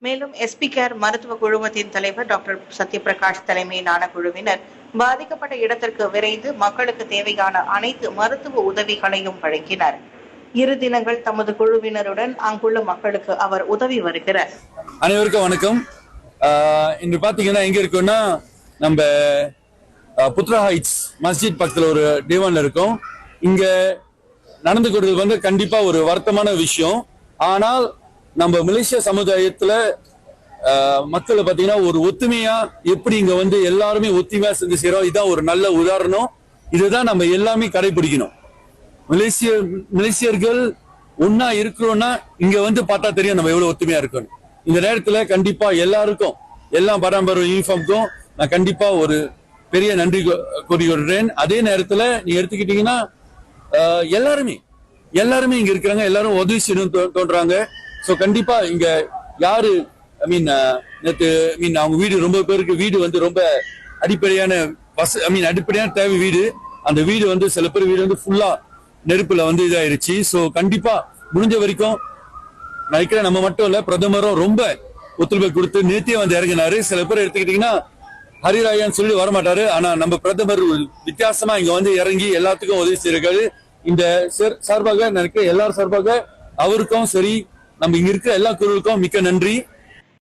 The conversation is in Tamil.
மேலும் எஸ்பி கேர் மருத்துவ குழுமத்தின் தலைவர் டாக்டர் சத்யபிரகாஷ் தலைமையிலான குழுவினர் பாதிக்கப்பட்ட இடத்திற்கு விரைந்து மக்களுக்கு தேவையான அனைத்து மருத்துவ உதவிகளையும் வழங்கினர். இரு தினங்கள் தமது குழுவினருடன் அங்குள்ள மக்களுக்கு அவர் உதவி வருகிறார். அனைவருக்கும் வணக்கம். இன்று பாத்தீங்கன்னா எங்க இருக்கோம்னா நம்ம புத்ரா ஹைட்ஸ் மஸ்ஜித் பக்கத்துல ஒரு டிவான்ல இருக்கோம். இங்க நடந்து கொண்டது கண்டிப்பா ஒரு வருத்தமான விஷயம். ஆனால் நம்ம மலேசிய சமுதாயத்துல மக்களை பாத்தீங்கன்னா ஒரு ஒத்துமையா எப்படி இங்க எல்லாருமே ஒத்துமையா செஞ்சு செய்யறோம். இதான் ஒரு நல்ல உதாரணம். இதுதான் நம்ம எல்லாமே கடைபிடிக்கணும். மலேசியர்கள் ஒன்னா இருக்கிறோம்னா இங்க பார்த்தா தெரியும் நம்ம எவ்வளவு ஒத்துமையா இருக்கணும். இந்த நேரத்துல கண்டிப்பா எல்லாருக்கும் எல்லா பரம்பரை யூனிஃபார்முக்கும் நான் கண்டிப்பா ஒரு பெரிய நன்றி கூறிவிடுறேன். அதே நேரத்துல நீங்க எடுத்துக்கிட்டீங்கன்னா எல்லாருமே இங்க இருக்கிறாங்க. எல்லாரும் உதவி செய்யணும் தோன்றாங்க. சோ கண்டிப்பா இங்க யாரு அவங்க வீடு ரொம்ப பேருக்கு வீடு ரொம்ப அடிப்படையான அடிப்படையான தேவை வீடு. அந்த வீடு சில பேர் வீடு ஃபுல்லா நெருப்புல இதாயிருச்சு. சோ கண்டிப்பா முடிஞ்ச வரைக்கும் நினைக்கிறேன் நம்ம மட்டும் இல்ல, பிரதமரும் ரொம்ப ஒத்துழைப்பு கொடுத்து நேத்தியே இறங்கினாரு. சில பேர் எடுத்துக்கிட்டீங்கன்னா ஹரிராயான்னு சொல்லி வரமாட்டாரு. ஆனா நம்ம பிரதமர் வித்தியாசமா இங்க இறங்கி எல்லாத்துக்கும் உதவி செய்யறாரு. இந்த சார்பாக நினைக்கிறேன் எல்லாரும் சார்பாக அவருக்கும் சரி நம்ம இங்க இருக்க எல்லா குழுவுக்கும் மிக்க நன்றி.